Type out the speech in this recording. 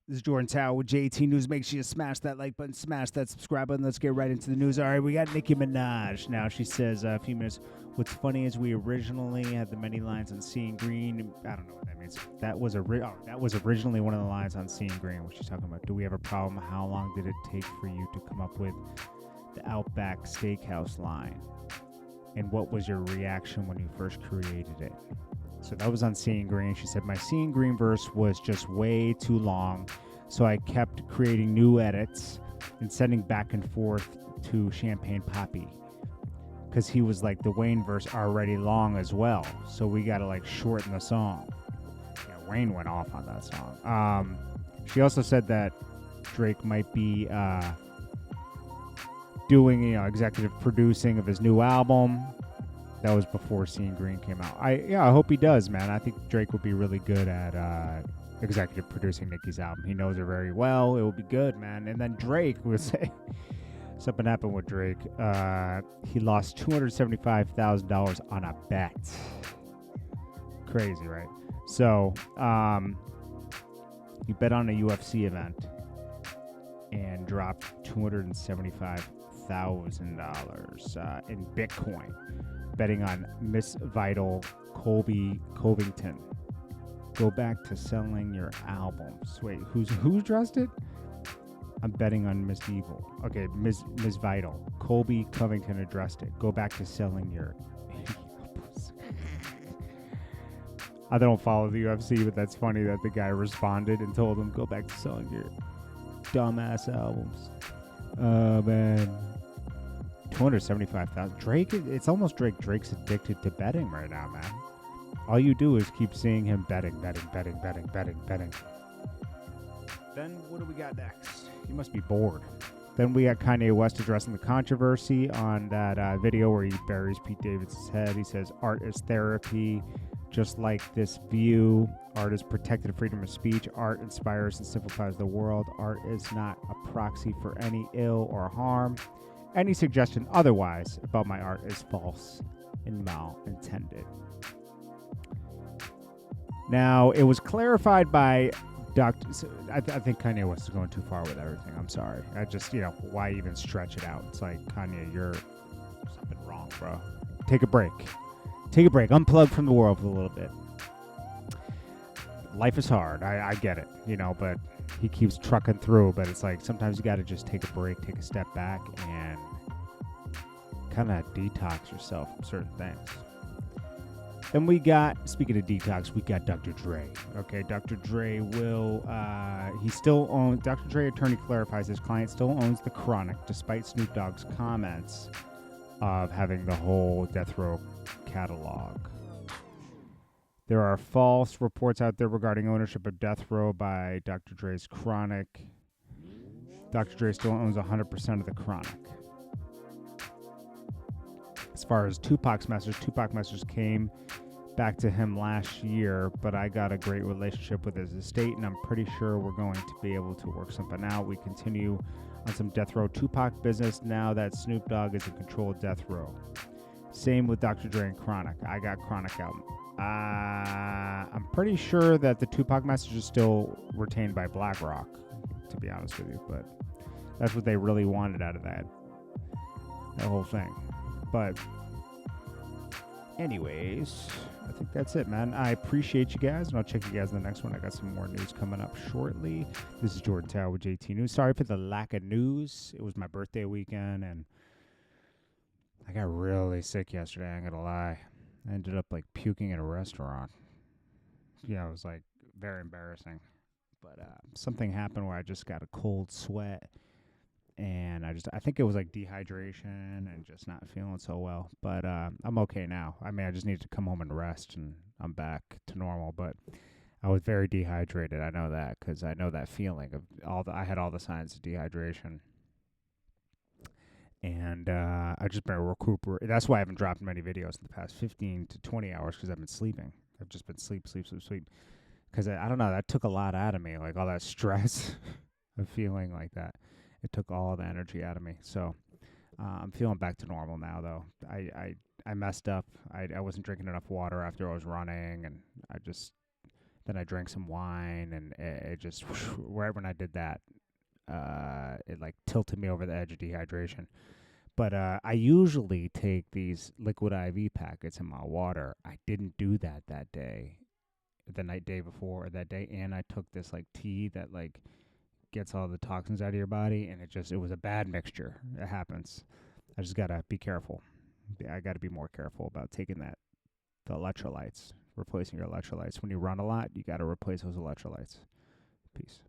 This is Jordan Tower with JT News. Make sure you smash that like button, smash that subscribe button. Let's get right into the news. All right, we got Nicki Minaj. Now, she says a few minutes. What's funny is we originally had the many lines on Seeing Green. I don't know what that means. That was originally one of the lines on Seeing Green, which she's talking about. Do we have a problem? How long did it take for you to come up with the Outback Steakhouse line? And what was your reaction when you first created it? So that was on Seeing Green. She said, my Seeing Green verse was just way too long, so I kept creating new edits and sending back and forth to Champagne Poppy because he was like the Wayne verse already long as well. So we got to like shorten the song. Yeah, Wayne went off on that song. She also said that Drake might be doing, executive producing of his new album. That was before Seeing Green came out. I hope he does, man. I think Drake would be really good at executive producing Nicki's album. He knows her very well. It will be good, man. And then Drake would say something happened with Drake. He lost $275,000 on a bet. Crazy, right? So he bet on a UFC event and dropped $275,000 in Bitcoin, betting on Miss Vital Colby Covington. Go back to selling your albums. Wait, who's dressed it? I'm betting on Miss Evil. Okay, Miss Vital. Colby Covington addressed it. Go back to selling your albums. I don't follow the UFC, but that's funny that the guy responded and told him, go back to selling your dumbass albums. Oh, man. 275,000. Drake, it's almost Drake's addicted to betting right now, man. All you do is keep seeing him betting. Then what do we got next? You must be bored. Then we got Kanye West addressing the controversy on that video where he buries Pete Davidson's head. He says, art is therapy. Just like this view, art is protected freedom of speech. Art inspires and simplifies the world. Art is not a proxy for any ill or harm. Any suggestion otherwise about my art is false and malintended. Now, it was clarified by Dr. I think Kanye West is going too far with everything. I'm sorry. I just, why even stretch it out? It's like, Kanye, you're something wrong, bro. Take a break. Unplug from the world for a little bit. Life is hard. I get it, but he keeps trucking through. But it's like sometimes you got to just take a break, take a step back, and kind of detox yourself from certain things. Then we got, speaking of detox, we got Dr. Dre. Okay, Dr. Dre he still owns, Dr. Dre attorney clarifies his client still owns the Chronic despite Snoop Dogg's comments of having the whole Death Row catalog. There are false reports out there regarding ownership of Death Row by Dr. Dre's Chronic. Dr. Dre still owns 100% of the Chronic. As far as Tupac's message came back to him last year, but I got a great relationship with his estate, and I'm pretty sure we're going to be able to work something out. We continue on some Death Row Tupac business now that Snoop Dogg is in control of Death Row. Same with Dr. Dre and Chronic. I got Chronic out. I'm pretty sure that the Tupac message is still retained by BlackRock, to be honest with you, but that's what they really wanted out of that whole thing. But anyways, I think that's it, man. I appreciate you guys, and I'll check you guys in the next one. I got some more news coming up shortly. This is Jordan Tower with JT News. Sorry for the lack of news. It was my birthday weekend, and I got really sick yesterday, I ain't gonna lie. I ended up like puking in a restaurant. It was like very embarrassing. But something happened where I just got a cold sweat. And I think it was like dehydration and just not feeling so well. But I'm okay now. I mean, I just needed to come home and rest, and I'm back to normal. But I was very dehydrated. I know that because I know that feeling of I had all the signs of dehydration. And I just been recuperating. That's why I haven't dropped many videos in the past 15 to 20 hours because I've been sleeping. I've just been sleep. Because I don't know, that took a lot out of me, like all that stress of feeling like that. It took all the energy out of me. So I'm feeling back to normal now, though. I messed up. I wasn't drinking enough water after I was running, and I just Then I drank some wine, and it just right when I did that, it like tilted me over the edge of dehydration. But I usually take these liquid IV packets in my water. I didn't do that day, the day before, or that day, and I took this like tea that like gets all the toxins out of your body, and it was a bad mixture. It happens. I just gotta be careful. I gotta be more careful about taking the electrolytes, replacing your electrolytes. When you run a lot, you gotta replace those electrolytes. Peace.